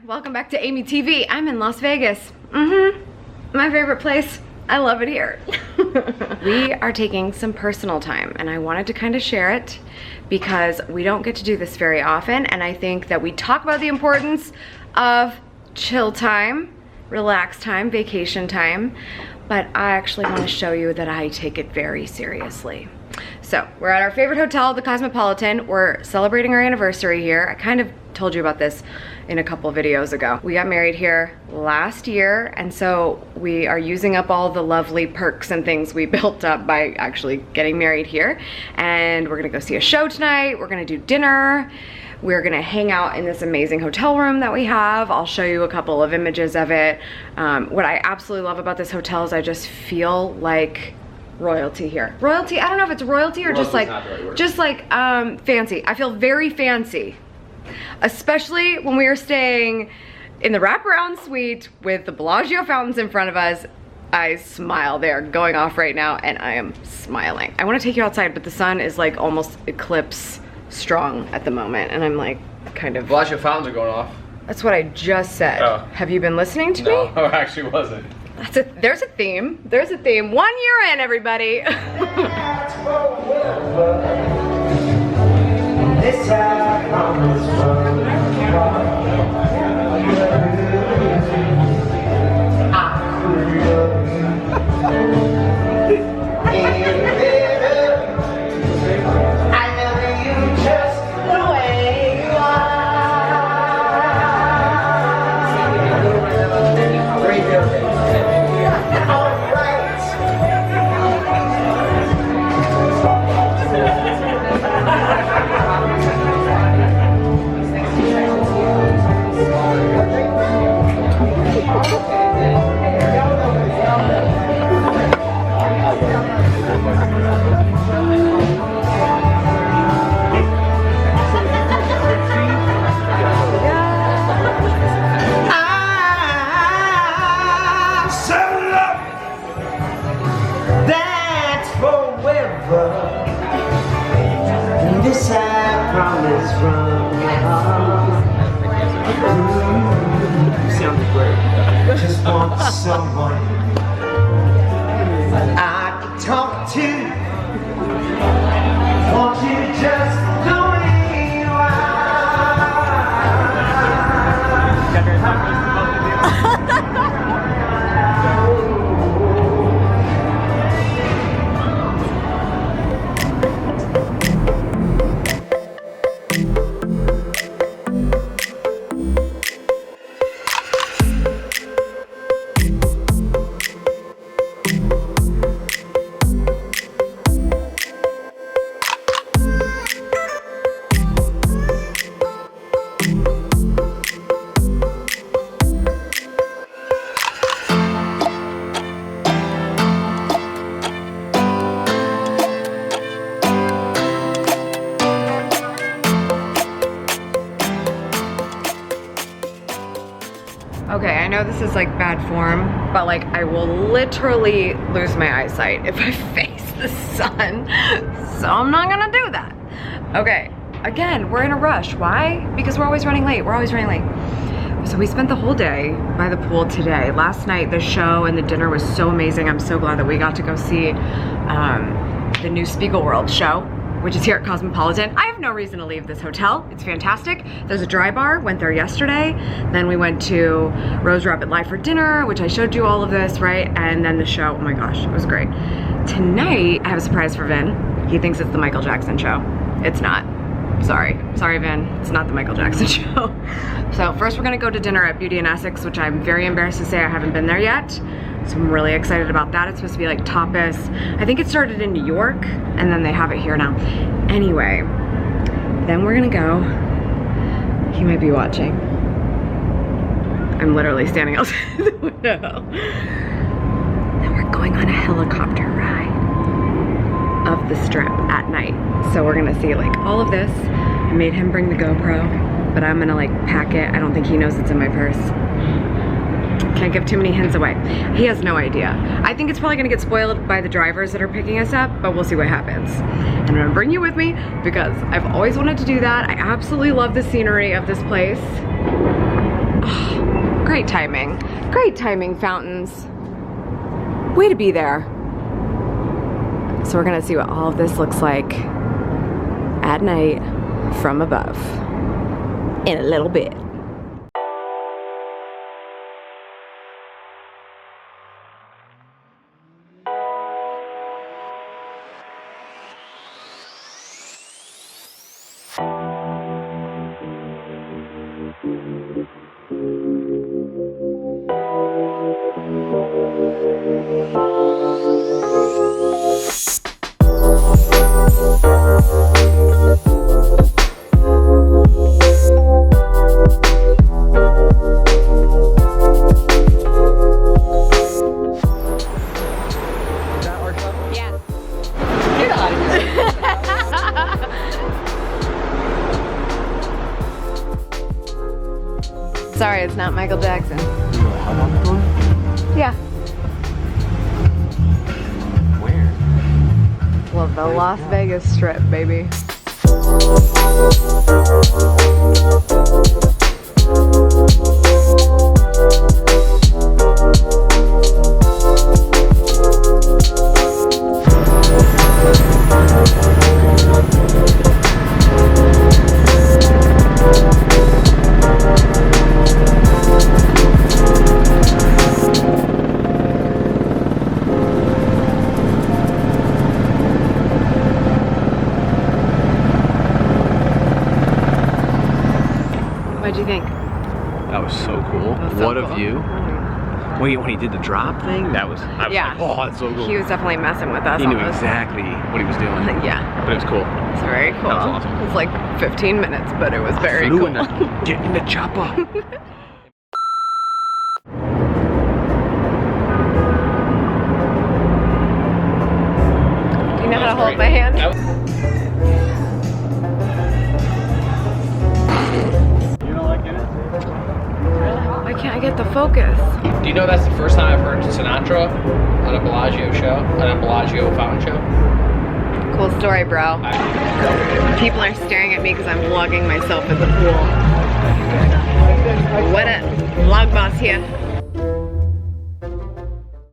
Welcome back to AmyTV. I'm in Las Vegas. My favorite place. I love it here. We are taking some personal time and I wanted to kind of share it because we don't get to do this very often, and I think that we talk about the importance of chill time, relax time, vacation time, but I actually want to show you that I take it very seriously. So we're at our favorite hotel, the Cosmopolitan. We're celebrating our anniversary here. I kind of told you about this in a couple videos ago. We got married here last year, and so we are using up all the lovely perks and things we built up by actually getting married here. And we're gonna go see a show tonight. We're gonna do dinner. We're gonna hang out in this amazing hotel room that we have. I'll show you a couple of images of it. What I absolutely love about this hotel is I just feel like royalty here. Royalty, I don't know if it's royalty or just like fancy. I feel very fancy. Especially when we are staying in the wraparound suite with the Bellagio fountains in front of us. I smile. They're going off right now and I am smiling. I want to take you outside, but the sun is like almost eclipse strong at the moment, and I'm like kind of... Bellagio fountains are going off. That's what I just said. Oh. Have you been listening to me? No, I actually wasn't. There's a theme. There's a theme. 1 year in, everybody. Just want someone I can talk to. Want you just the way you Okay, I know this is like bad form, but like I will literally lose my eyesight if I face the sun, so I'm not gonna do that. Okay, again, we're in a rush. Why? Because we're always running late. We're always running late. So we spent the whole day by the pool today. Last night, the show and the dinner was so amazing. I'm so glad that we got to go see the new Spiegelworld show, which is here at Cosmopolitan. I have no reason to leave this hotel. It's fantastic. There's a dry bar, went there yesterday. Then we went to Rose Rabbit Live for dinner, which I showed you all of this, right? And then the show, oh my gosh, it was great. Tonight, I have a surprise for Vin. He thinks it's the Michael Jackson show. It's not. Sorry, Vin, it's not the Michael Jackson show. So first we're gonna go to dinner at Beauty in Essex, which I'm very embarrassed to say I haven't been there yet. So I'm really excited about that. It's supposed to be like tapas. I think it started in New York and then they have it here now. Anyway, then we're gonna go. He might be watching. I'm literally standing outside the window. Then we're going on a helicopter ride of the Strip at night. So we're gonna see like all of this. I made him bring the GoPro, but I'm gonna like pack it. I don't think he knows it's in my purse. Can't give too many hints away. He has no idea. I think it's probably gonna get spoiled by the drivers that are picking us up, but we'll see what happens. And I'm gonna bring you with me because I've always wanted to do that. I absolutely love the scenery of this place. Oh, Great timing. Great timing, Fountains. Way to be there. So we're gonna see what all of this looks like at night from above in a little bit. Sorry, it's not Michael Jackson. Yeah. Where? Well, the Las Vegas Strip, baby. What'd you think? That was so cool. That was so what cool. a view. Wait, when he did the drop thing, I was Yeah. like, oh, that's so cool. He was definitely messing with us. He knew on this. exactly what he was doing. Yeah, But it was cool. it's very cool. That was awesome. It was like 15 minutes, but it was very Flew cool. in the, get in the chopper. Do you know how to hold my hand? You don't like it? Why can't I get the focus? Do you know that's the first time I've heard Sinatra on a Bellagio show, on a Bellagio fountain show? Cool story, bro. People are staring at me because I'm vlogging myself at the pool. What up? Vlog boss here.